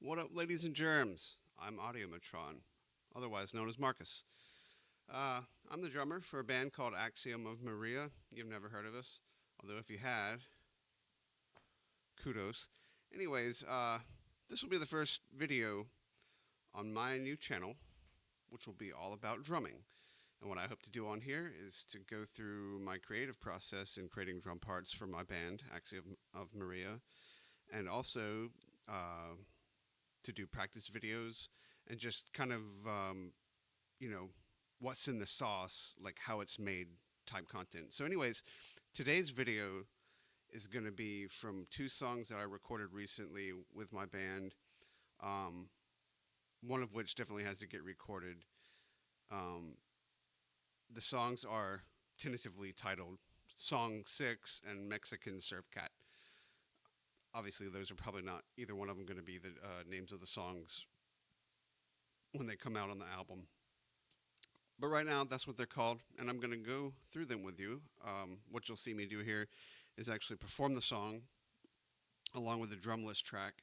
What up, ladies and germs? I'm Audiomatron, otherwise known as Marcus. Uh, I'm the drummer for a band called Axiom of Maria. You've never heard of us, although if you had, kudos. Anyways, this will be the first video on my new channel, which will be all about drumming. And what I hope to do on here is to go through my creative process in creating drum parts for my band, Axiom of Maria, and also uh, to do practice videos and just kind of, you know, what's in the sauce, like how it's made type content. So, anyways, today's video is going to be from two songs that I recorded recently with my band, um, one of which definitely has to get recorded. Um, the songs are tentatively titled Song 6 and Mexican Surf Cat. Obviously, those are probably not either one of them going to be the names of the songs when they come out on the album. But right now, that's what they're called, and I'm going to go through them with you. What you'll see me do here is actually perform the song along with the drumless track,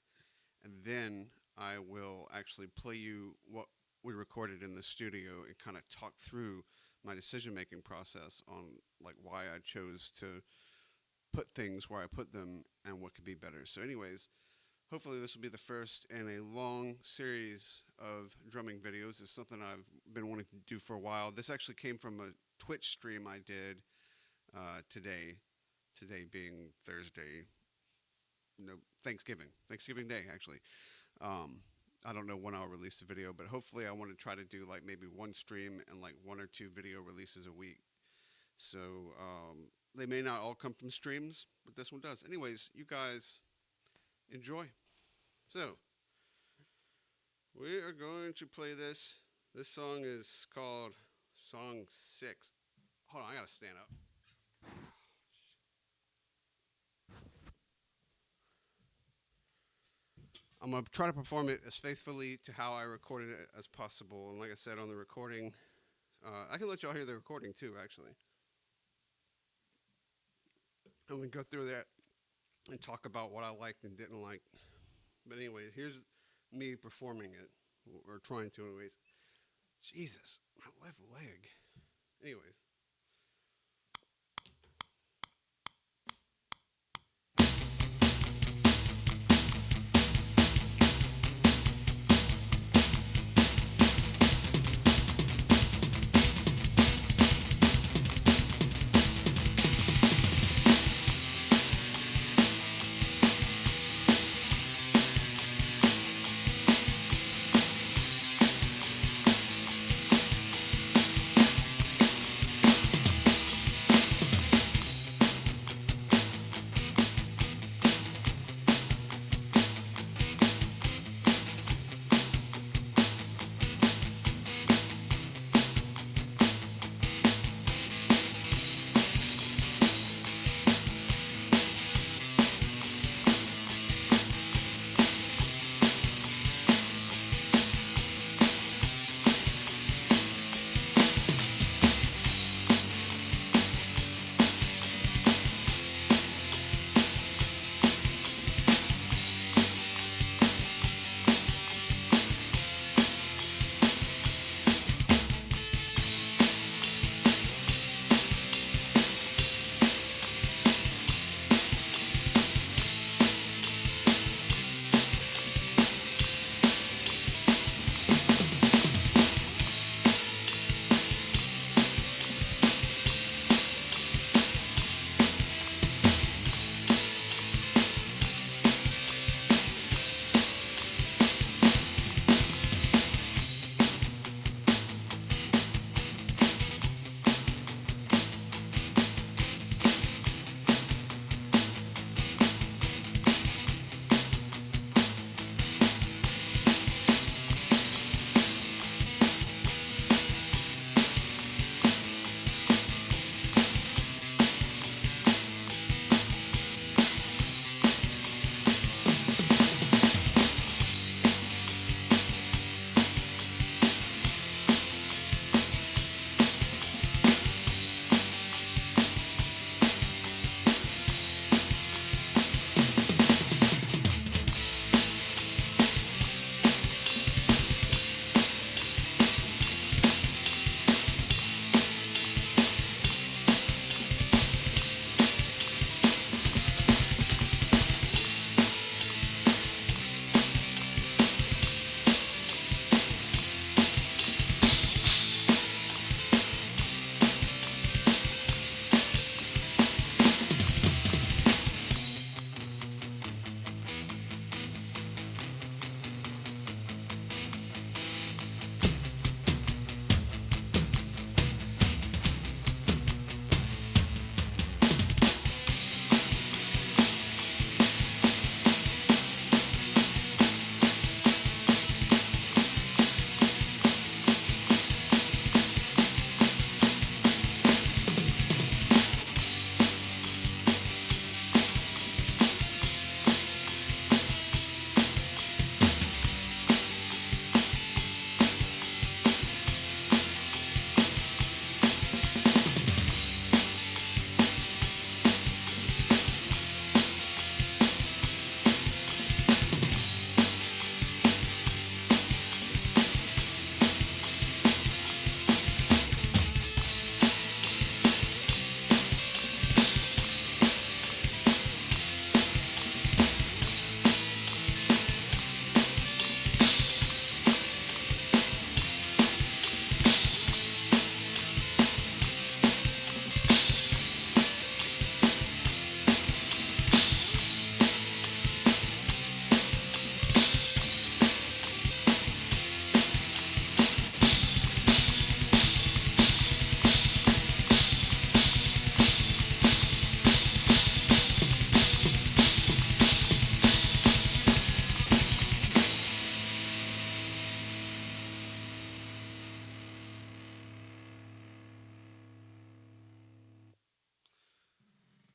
and then I will actually play you what we recorded in the studio and kind of talk through my decision-making process on like why I chose to put things where I put them and what could be better. So anyways, hopefully this will be the first in a long series of drumming videos. It's something I've been wanting to do for a while. This actually came from a Twitch stream I did today. Today being Thursday, no, Thanksgiving Day actually. I don't know when I'll release the video, but hopefully I want to try to do like maybe one stream and like one or two video releases a week. So they may not all come from streams, but this one does. Anyways, you guys enjoy. So we are going to play this. This song is called Song 6. Hold on, I gotta stand up. I'm going to try to perform it as faithfully to how I recorded it as possible. And like I said on the recording, I can let y'all hear the recording too, actually. And we can go through that and talk about what I liked and didn't like. But anyway, here's me performing it, or trying to anyways. Jesus, my left leg. Anyways.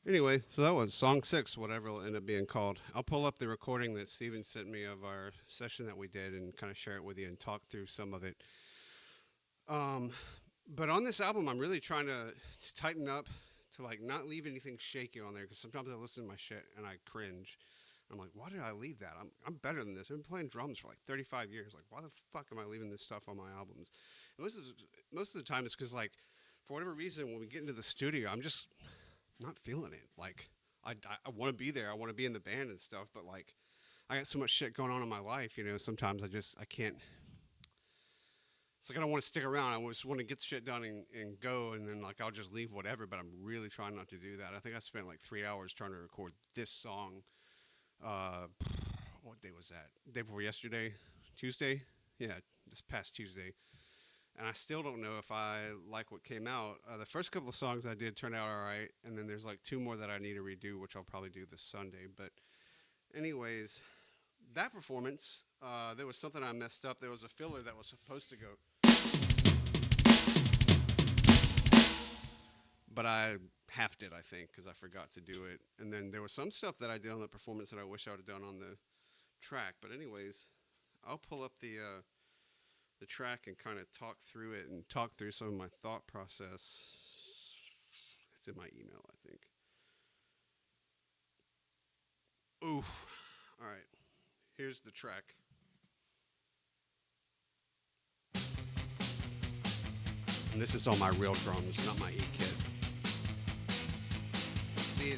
Anyway, so that was song 6, whatever it'll end up being called. I'll pull up the recording that Steven sent me of our session that we did and kind of share it with you and talk through some of it. Um, but on this album, I'm really trying to tighten up to like not leave anything shaky on there because sometimes I listen to my shit and I cringe. I'm like, why did I leave that? I'm better than this. I've been playing drums for like 35 years. Like, why the fuck am I leaving this stuff on my albums? And most of the time, it's because like, for whatever reason, when we get into the studio, I'm just not feeling it. Like, I want to be there. I want to be in the band and stuff. But like, I got so much shit going on in my life. You know, sometimes I can't. It's like I don't want to stick around. I just want to get the shit done and go, and then like I'll just leave whatever. But I'm really trying not to do that. I think I spent like 3 hours trying to record this song. Uh, what day was that? Day before yesterday, Tuesday. Yeah, this past Tuesday. And I still don't know if I like what came out. The first couple of songs I did turned out all right, and then there's like two more that I need to redo, which I'll probably do this Sunday. But anyways, that performance, there was something I messed up. There was a filler that was supposed to go, but I half did, I think, because I forgot to do it. And then there was some stuff that I did on the performance that I wish I would have done on the track. But anyways, I'll pull up the track and kind of talk through it and talk through some of my thought process. It's in my email, I think. Oof. All right. Here's the track. And this is on my real drums, not my E kit. See,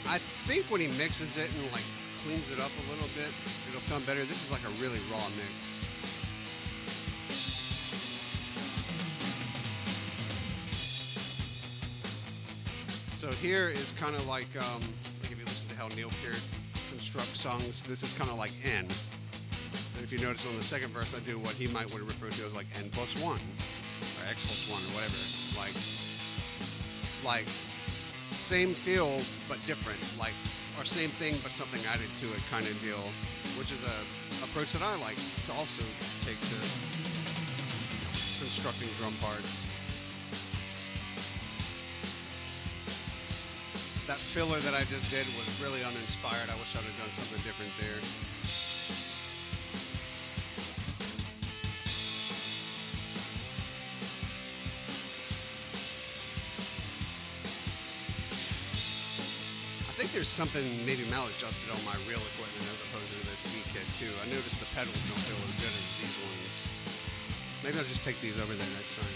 I think when he mixes it and like cleans it up a little bit, it'll sound better. This is like a really raw mix. So here is kind of like if you listen to how Neil Peart constructs songs, this is kind of like N. And if you notice on the second verse, I do what he might would refer to as like N plus 1 or X plus 1 or whatever. Like same feel but different, like or same thing but something added to it kind of deal, which is a approach that I like to also take to constructing drum parts. That filler that I just did was really uninspired. I wish I'd have done something different there. I think there's something maybe maladjusted on my real equipment as opposed to this E kit too. I noticed the pedals don't feel as good as these ones. Maybe I'll just take these over there next time.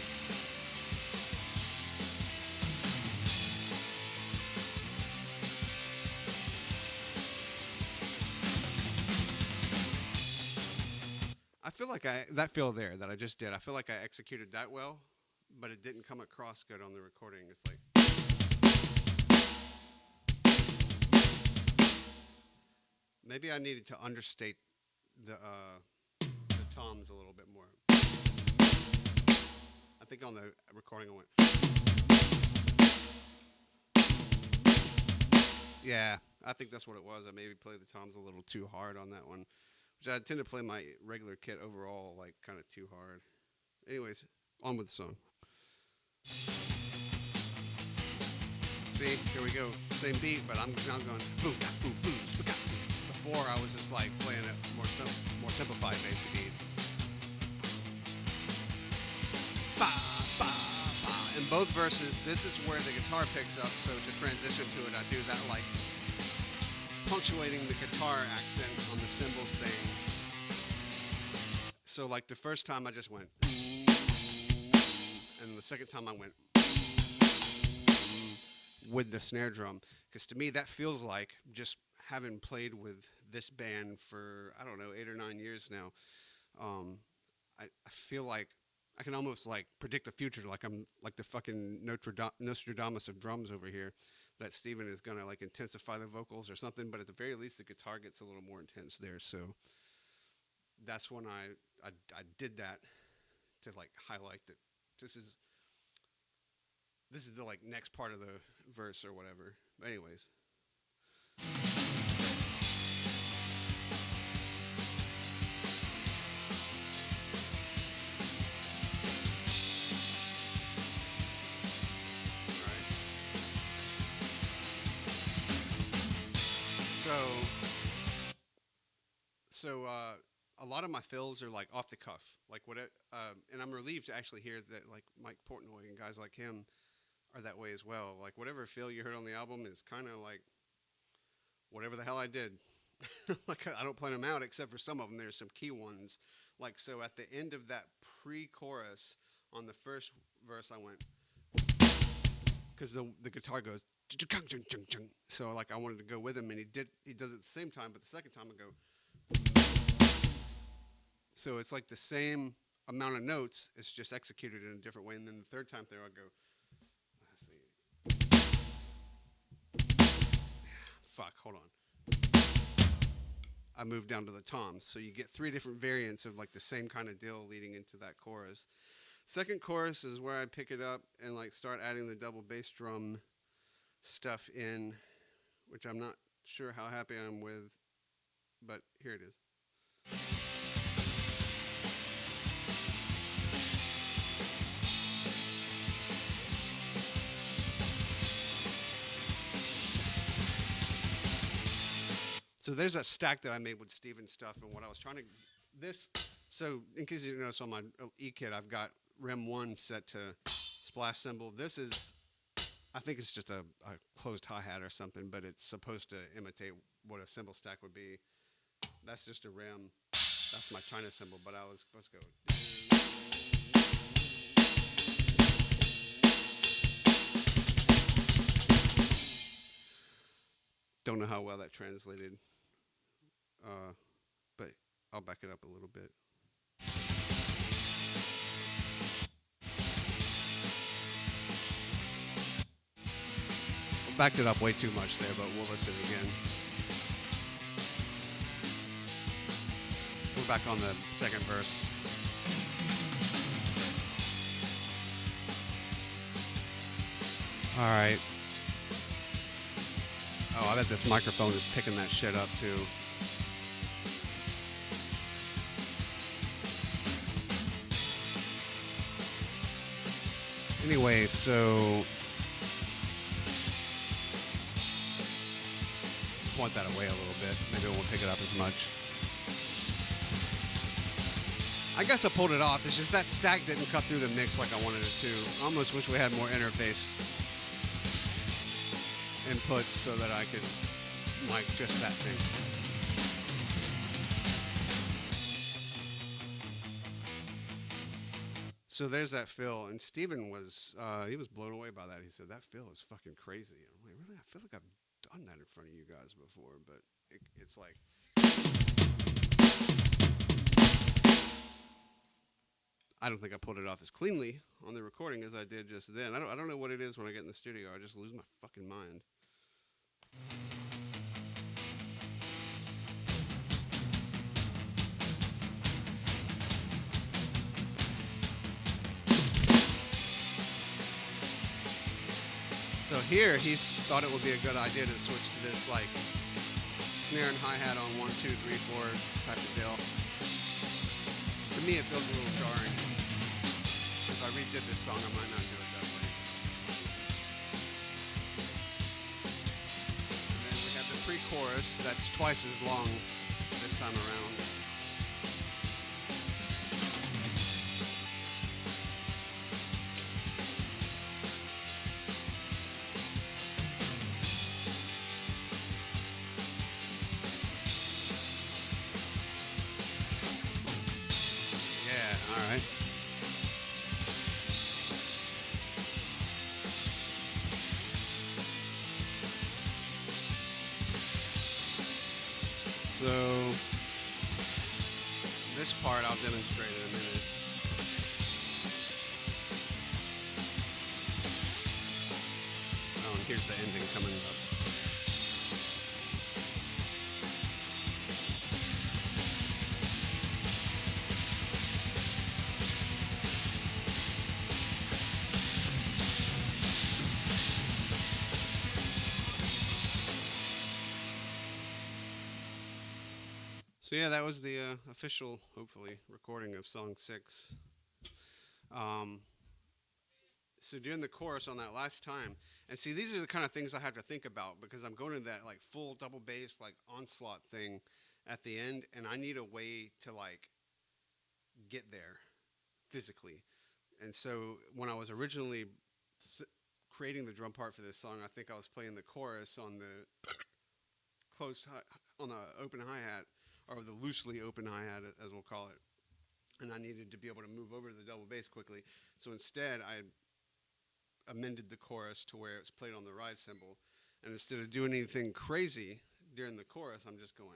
I feel like that feel there that I just did. I feel like I executed that well, but it didn't come across good on the recording. It's like maybe I needed to understate the toms a little bit more. I think on the recording I went, yeah, I think that's what it was. I maybe played the toms a little too hard on that one, which I tend to play my regular kit overall like kind of too hard. Anyways, on with the song. See, here we go. Same beat, but I'm now going boom, boom, boom, boom. Before I was just like playing it more simplified basic beat. Ba, ba, ba. In both verses, this is where the guitar picks up. So to transition to it, I do that like punctuating the guitar accent on the cymbals thing. So like the first time I just went, and the second time I went with the snare drum, because to me that feels like just having played with this band for I don't know 8 or 9 years now. I feel like I can almost like predict the future, like I'm like the fucking Nostradamus of drums over here. That Steven is gonna like intensify the vocals or something, but at the very least the guitar gets a little more intense there. So that's when I did that to like highlight that this is the like next part of the verse or whatever. But anyways. So a lot of my fills are like off the cuff, like what it, and I'm relieved to actually hear that like Mike Portnoy and guys like him are that way as well. Like whatever fill you heard on the album is kind of like whatever the hell I did. Like I don't plan them out except for some of them. There's some key ones. Like so at the end of that pre-chorus on the first verse, I went because the guitar goes. So like I wanted to go with him, and he does it at the same time, but the second time I go. So it's like the same amount of notes. It's just executed in a different way. And then the third time there, I go. Let's see. Fuck. Hold on. I moved down to the toms. So you get three different variants of like the same kind of deal leading into that chorus. Second chorus is where I pick it up and like start adding the double bass drum stuff in, which I'm not sure how happy I am with, but here it is. So there's that stack that I made with Steven's stuff, and what I was trying to this. So in case you didn't notice on my E kit, I've got Rem 1 set to splash cymbal. This is, I think it's just a closed hi hat or something, but it's supposed to imitate what a cymbal stack would be. That's just a Rem. That's my China cymbal, but I was let's go. Don't know how well that translated. But I'll back it up a little bit. I backed it up way too much there, but we'll listen again. We're back on the second verse. All right. Oh, I bet this microphone is picking that shit up too. Anyway, so point that away a little bit. Maybe it won't pick it up as much. I guess I pulled it off. It's just that stack didn't cut through the mix like I wanted it to. I almost wish we had more interface inputs so that I could mic just that thing. So there's that fill, and Steven was he was blown away by that. He said that fill is fucking crazy. I'm like, really? I feel like I've done that in front of you guys before, but it's like I don't think I pulled it off as cleanly on the recording as I did just then. I don't know what it is when I get in the studio. I just lose my fucking mind. So here, he thought it would be a good idea to switch to this like snare and hi-hat on 1, 2, 3, 4 type of deal. To me, it feels a little jarring. If I redid this song, I might not do it that way. And then we have the pre-chorus that's twice as long this time around. All right. So this part I'll demonstrate in a minute. Oh, and here's the ending coming up. So yeah, that was the official, hopefully, recording of song 6. So So during the chorus on that last time, and see, these are the kind of things I have to think about because I'm going to that like full double bass like onslaught thing at the end, and I need a way to like get there physically. And so when I was originally creating the drum part for this song, I think I was playing the chorus on the closed on the open hi hat or the loosely open hi hat as we'll call it, and I needed to be able to move over to the double bass quickly. So instead, I amended the chorus to where it's played on the ride cymbal, and instead of doing anything crazy during the chorus, I'm just going.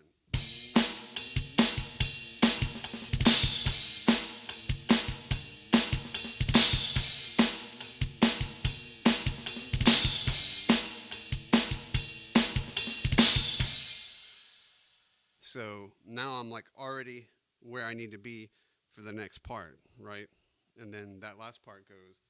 So now I'm like already where I need to be for the next part, right? And then that last part goes.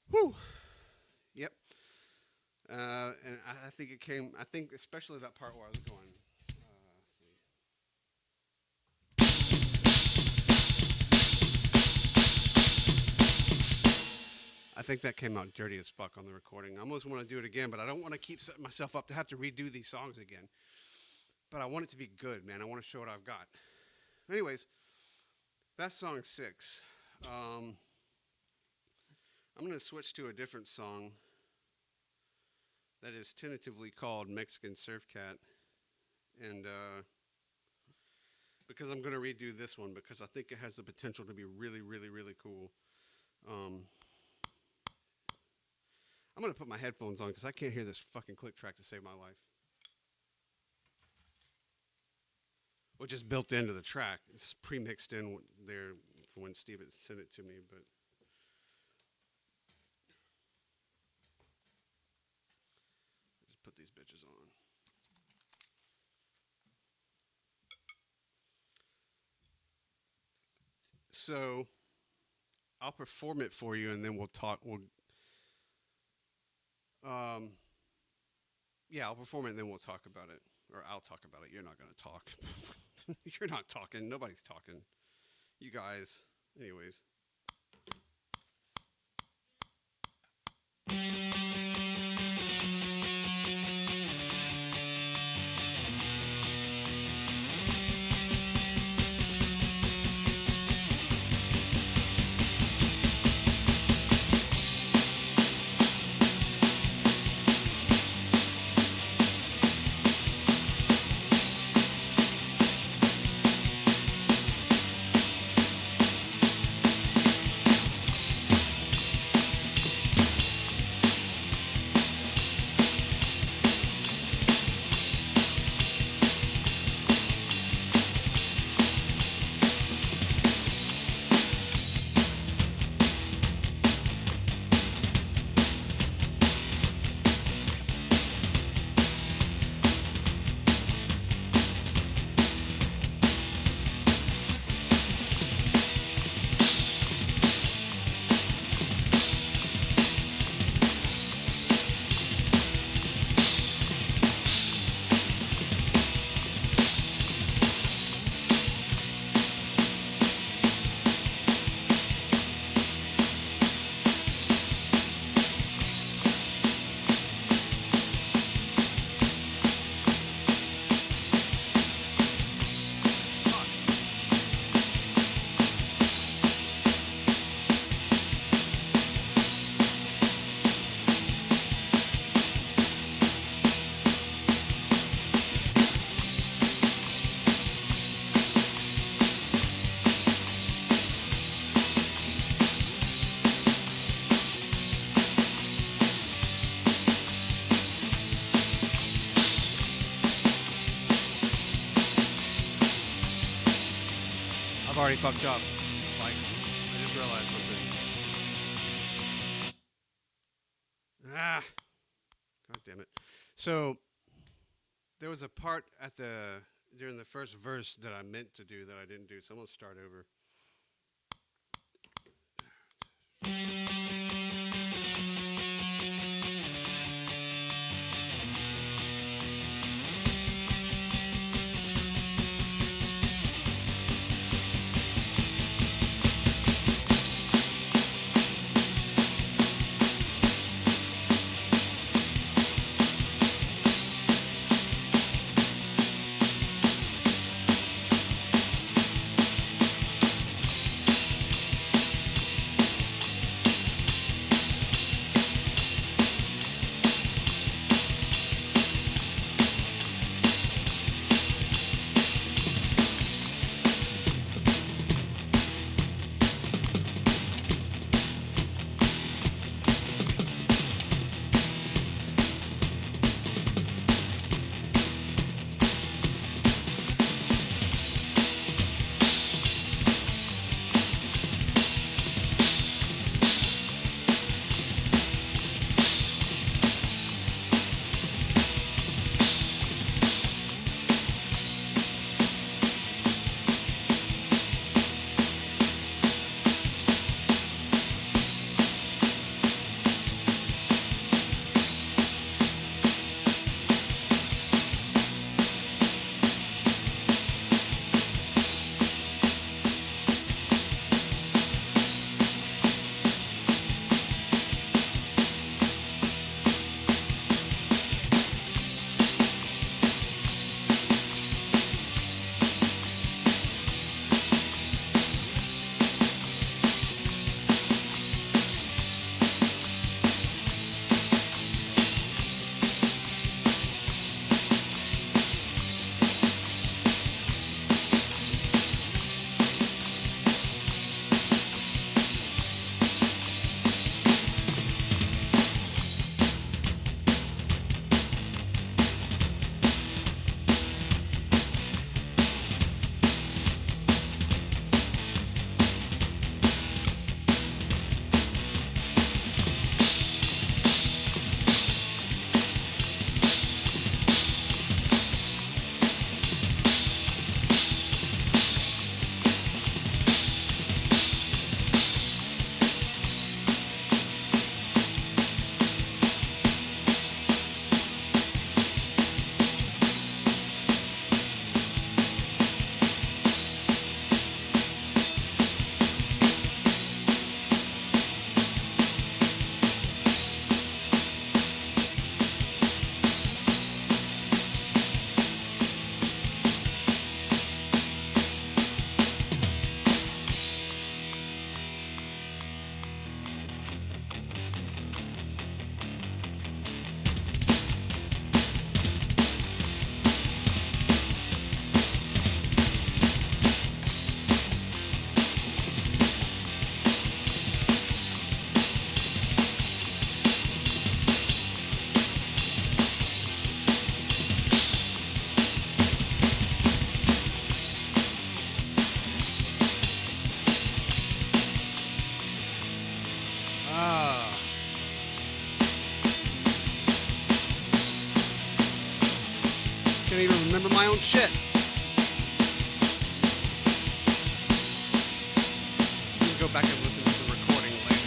Whew. Yep. And I think it came. I think especially that part where I was going. I think that came out dirty as fuck on the recording. I almost want to do it again, but I don't want to keep setting myself up to have to redo these songs again. But I want it to be good, man. I want to show what I've got. Anyways, that's song 6. I'm going to switch to a different song that is tentatively called Mexican Surf Cat. And because I'm going to redo this one because I think it has the potential to be really, really, really cool. I'm going to put my headphones on because I can't hear this fucking click track to save my life. Which is built into the track. It's pre-mixed in there when Steve had sent it to me, but just put these bitches on. So I'll perform it for you, and then we'll talk. Yeah, I'll perform it, and then we'll talk about it, or I'll talk about it. You're not gonna talk. You're not talking. Nobody's talking. You guys. Anyways. I've already fucked up. Like, I just realized something. Ah, god damn it. So there was a part during the first verse that I meant to do that I didn't do. So I'm gonna start over. Can't even remember my own shit. You can go back and listen to the recording later.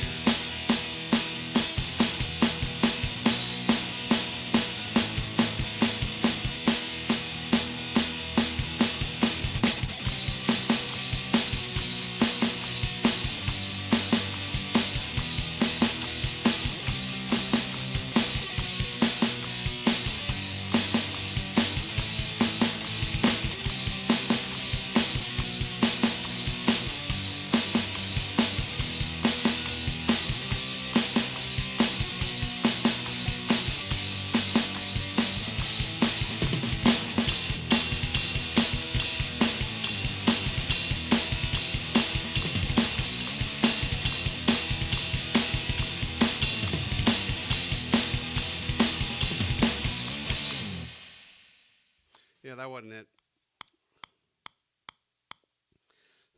Yeah, that wasn't it.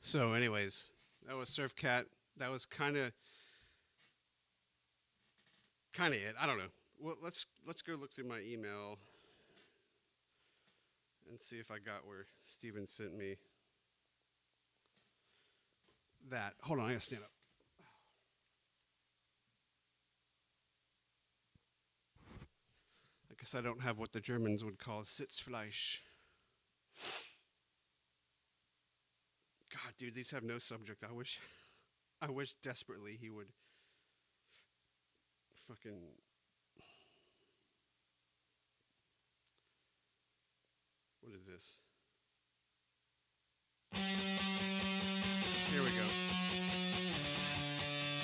So, anyways, that was Surf Cat. That was kind of it. I don't know. Well, let's go look through my email and see if I got where Steven sent me that. Hold on, I gotta stand up. I guess I don't have what the Germans would call Sitzfleisch. God, dude, these have no subject. I wish desperately he would fucking. What is this? Here we go.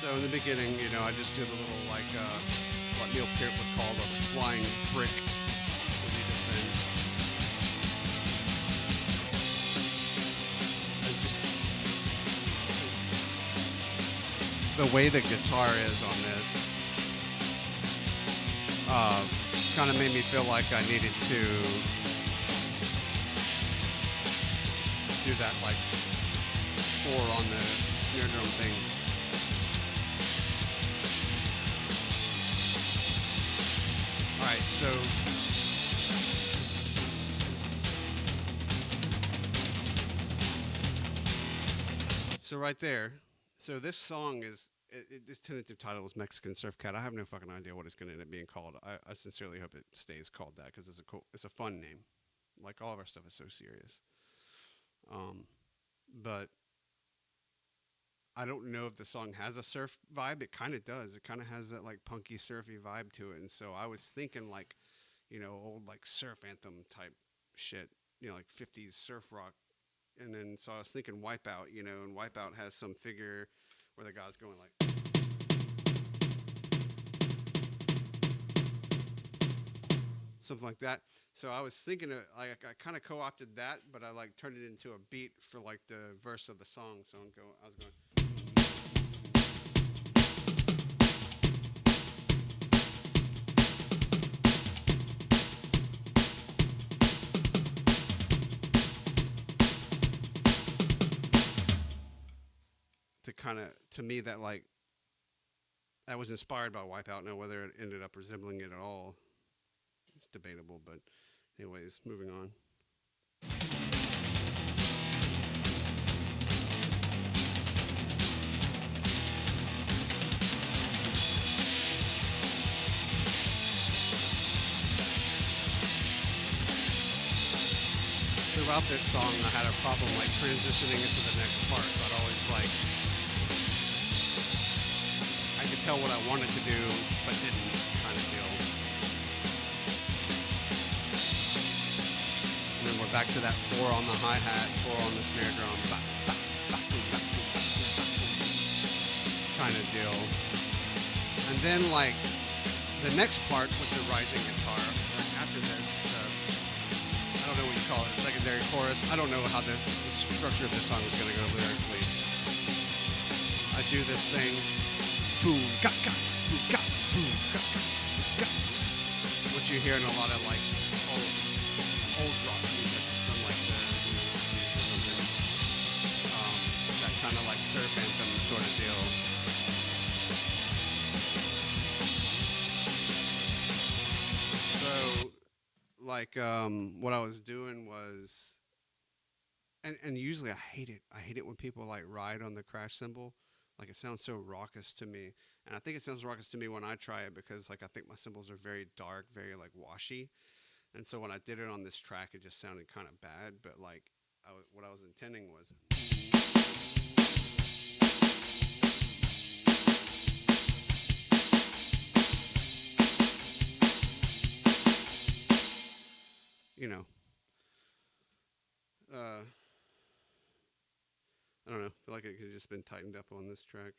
So in the beginning, I just do the little what Neil Peart would call the flying brick. The way the guitar is on this kind of made me feel like I needed to do that 4 on the snare drum thing. Alright, so right there. So this song is, this tentative title is Mexican Surf Cat. I have no fucking idea what it's going to end up being called. I sincerely hope it stays called that because it's a fun name. Like all of our stuff is so serious. But I don't know if the song has a surf vibe. It kind of does. It kind of has that punky surfy vibe to it. And so I was thinking old surf anthem type shit, 50s surf rock. And then, so I was thinking Wipeout, and Wipeout has some figure where the guy's going something like that. So I was thinking I kind of co-opted that, but I turned it into a beat for the verse of the song. So I was going. To me that that was inspired by Wipeout. Now whether it ended up resembling it at all, it's debatable. But anyways, moving on. Throughout this song, I had a problem transitioning into the next part. So I'd always I could tell what I wanted to do, but didn't, kind of deal. And then we're back to that 4 on the hi-hat, 4 on the snare drum, kind of deal. And then the next part with the rising guitar, after this, I don't know what you call it, secondary chorus. I don't know how the structure of this song is going to go lyrically. I do this thing. Boom, ga, ga, boom, ga, boom, ga, ga, ga. What you hear in a lot of old rock music from the that kind of surf anthem sort of deal. So like what I was doing was, and usually I hate it. I hate it when people like ride on the crash cymbal. Like it sounds so raucous to me, and I think it sounds raucous to me when I try it because like I think my cymbals are very dark, very like washy, and so when I did it on this track, it just sounded kind of bad. But like what I was intending was, you know, uh, I don't know. I feel like it could have just been tightened up on this track.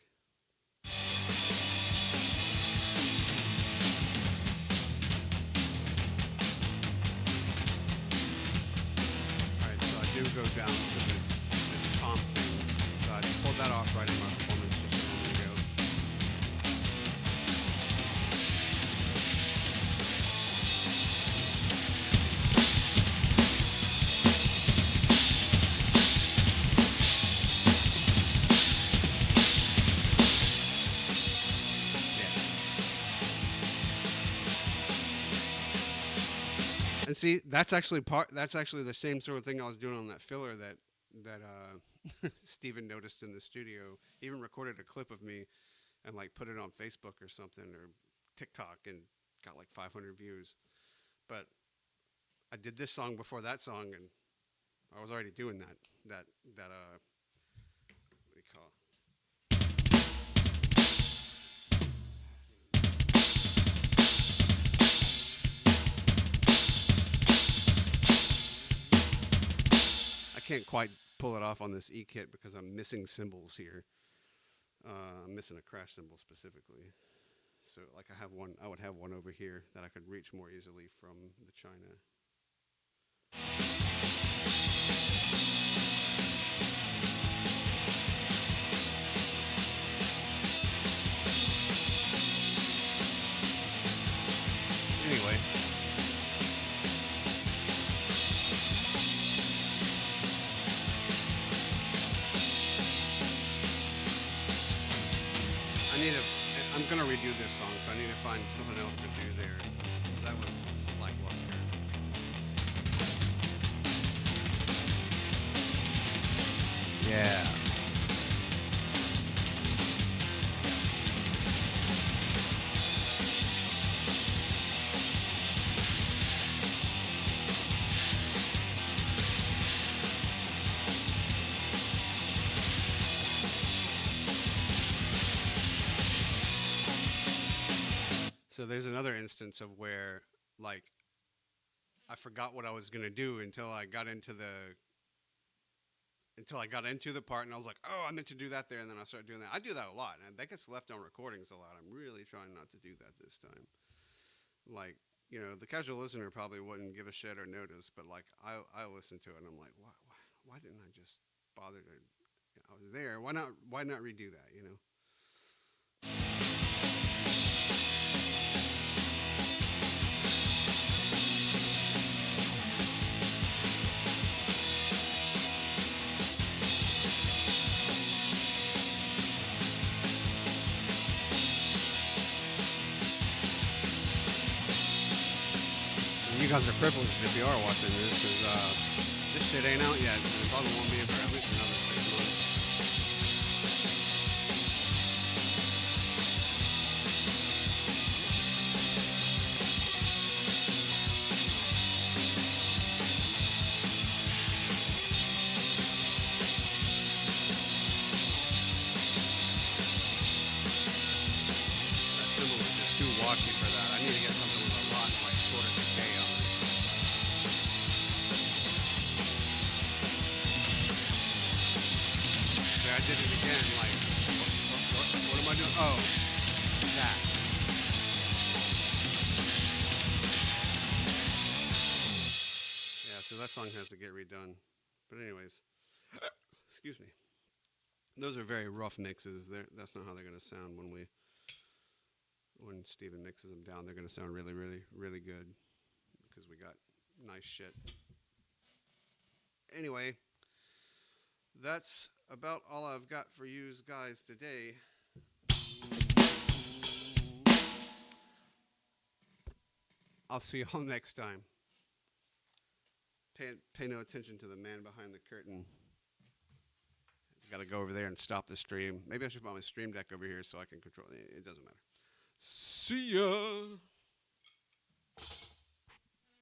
Alright, so I do go down to this tom thing. So I pulled that off right in my performance just a moment ago. And see, that's actually the same sort of thing I was doing on that filler that Steven noticed in the studio. He even recorded a clip of me and like put it on Facebook or something or TikTok and got like 500 views. But I did this song before that song and I was already doing that what do you call it? I can't quite pull it off on this E kit because I'm missing cymbals here. I'm missing a crash cymbal specifically. So like I would have one over here that I could reach more easily from the China. Anyway. I'm gonna redo this song, so I need to find something else to do there. Because that was lackluster. Yeah. So there's another instance of where, like, I forgot what I was gonna do until I got into the part, and I was like, oh, I meant to do that there, and then I started doing that. I do that a lot, and that gets left on recordings a lot. I'm really trying not to do that this time. Like, the casual listener probably wouldn't give a shit or notice, but like, I listen to it, and I'm like, why didn't I just bother to? I was there. Why not redo that? You guys are privileged if you are watching this, because this shit ain't out yet, and it probably won't be for at least another 6 months. That symbol is just too washy for that. I need to get something with a lot like shorter decay on it. See, I did it again. Like, what am I doing? Oh, that. Yeah, so that song has to get redone. But anyways, excuse me. Those are very rough mixes. That's not how they're gonna sound when Steven mixes them down. They're gonna sound really, really, really good because we got nice shit. Anyway, that's about all I've got for you guys today. I'll see y'all next time. pay no attention to the man behind the curtain. Got to go over there and stop the stream. Maybe I should put my stream deck over here so I can control it. It doesn't matter. See ya.